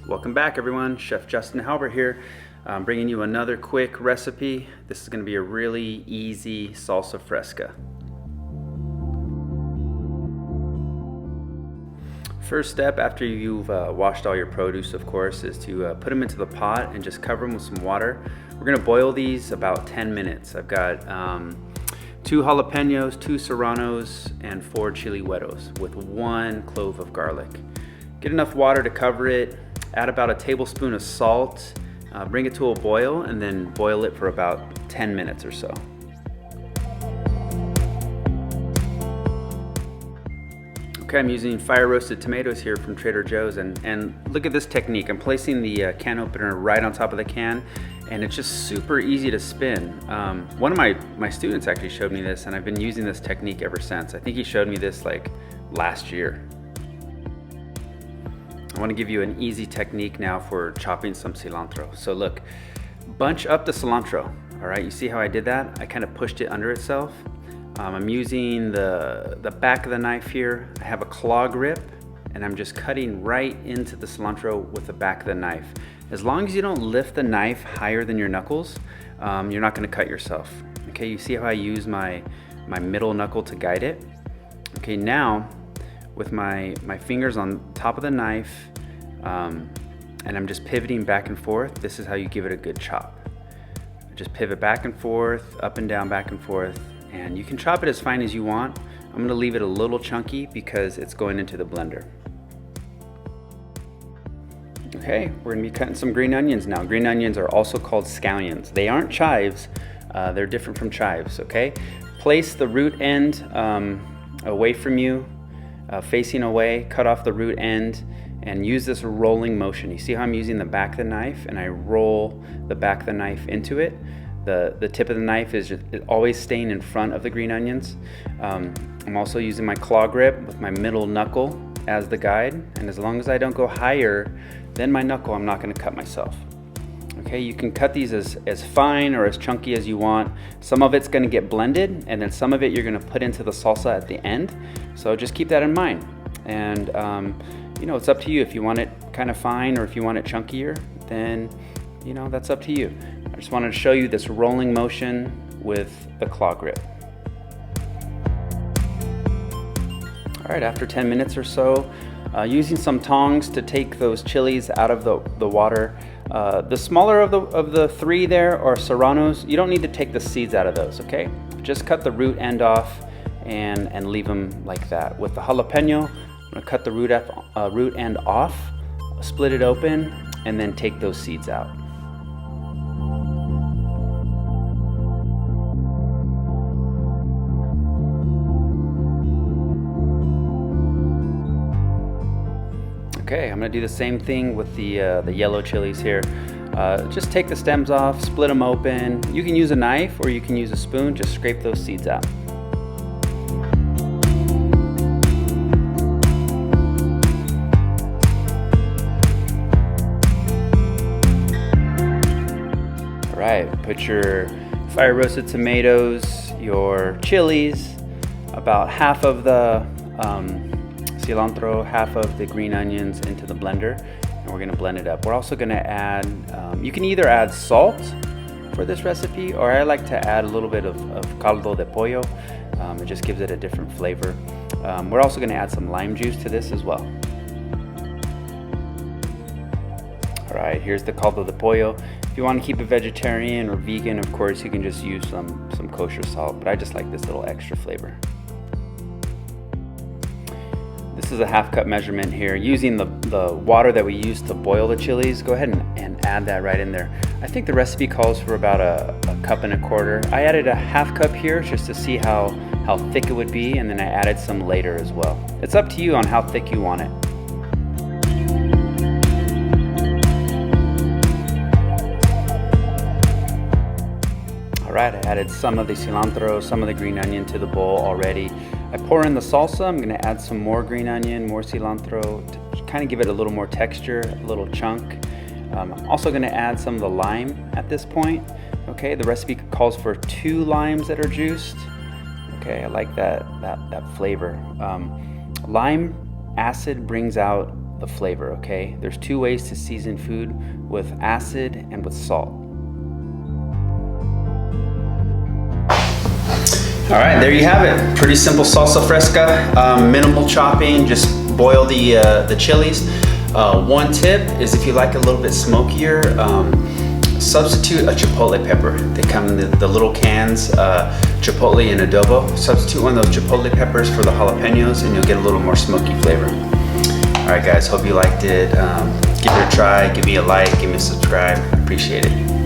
Welcome back everyone, Chef Justin Halbert here, bringing you another quick recipe. This is going to be a really easy salsa fresca. First step after you've washed all your produce, of course, is to put them into the pot and just cover them with some water. We're going to boil these about 10 minutes. I've got 2 jalapenos, 2 serranos, and 4 chile güeros with 1 clove of garlic. Get enough water to cover it. Add about a tablespoon of salt, bring it to a boil, and then boil it for about 10 minutes or so. Okay, I'm using fire roasted tomatoes here from Trader Joe's, and look at this technique. I'm placing the can opener right on top of the can, and it's just super easy to spin. One of my students actually showed me this, and I've been using this technique ever since. I think he showed me this like last year. I want to give you an easy technique now for chopping some cilantro. So look, bunch up the cilantro, all right? You see how I did that? I kind of pushed it under itself. I'm using the back of the knife here. I have a claw grip, and I'm just cutting right into the cilantro with the back of the knife. As long as you don't lift the knife higher than your knuckles, you're not going to cut yourself. Okay, you see how I use my middle knuckle to guide it? Okay, now, with my fingers on top of the knife, and I'm just pivoting back and forth. This is how you give it a good chop. Just pivot back and forth, up and down, back and forth, and you can chop it as fine as you want. I'm gonna leave it a little chunky because it's going into the blender. Okay, we're gonna be cutting some green onions now. Green onions are also called scallions. They aren't chives, they're different from chives, okay? Place the root end away from you, facing away, cut off the root end, and use this rolling motion. You see how I'm using the back of the knife, and I roll the back of the knife into it. The tip of the knife is always staying in front of the green onions. I'm also using my claw grip with my middle knuckle as the guide, and as long as I don't go higher than my knuckle, I'm not gonna cut myself. Okay, you can cut these as fine or as chunky as you want. Some of it's gonna get blended, and then some of it you're gonna put into the salsa at the end. So just keep that in mind. And you know, it's up to you. If you want it kind of fine or if you want it chunkier, then you know, that's up to you. I just wanted to show you this rolling motion with the claw grip. All right, after 10 minutes or so, using some tongs to take those chilies out of the water. The smaller of the 3 there are serranos. You don't need to take the seeds out of those, okay? Just cut the root end off and leave them like that. With the jalapeno, I'm gonna cut the root end off, split it open, and then take those seeds out. Okay, I'm gonna do the same thing with the yellow chilies here. Just take the stems off, split them open. You can use a knife or you can use a spoon, just scrape those seeds out. All right, put your fire roasted tomatoes, your chilies, about half of the cilantro, half of the green onions into the blender, and we're gonna blend it up. We're also gonna add, you can either add salt for this recipe, or I like to add a little bit of caldo de pollo. It just gives it a different flavor. We're also gonna add some lime juice to this as well. All right, here's the caldo de pollo. If you want to keep it vegetarian or vegan, of course, you can just use some kosher salt, but I just like this little extra flavor. This is a half cup measurement here. Using the water that we used to boil the chilies, go ahead and add that right in there. I think the recipe calls for about a cup and a quarter. I added a half cup here just to see how thick it would be, and then I added some later as well. It's up to you on how thick you want it. All right, I added some of the cilantro, some of the green onion to the bowl already. I pour in the salsa. I'm gonna add some more green onion, more cilantro to kind of give it a little more texture, a little chunk. I'm also gonna add some of the lime at this point. Okay, the recipe calls for 2 limes that are juiced. Okay, I like that flavor. Lime acid brings out the flavor, okay? There's two ways to season food, with acid and with salt. All right, there you have it. Pretty simple salsa fresca, minimal chopping, just boil the chilies. One tip is if you like it a little bit smokier, substitute a chipotle pepper. They come in the little cans, chipotle and adobo. Substitute one of those chipotle peppers for the jalapenos and you'll get a little more smoky flavor. All right guys, hope you liked it. Give it a try, give me a like, give me a subscribe. Appreciate it.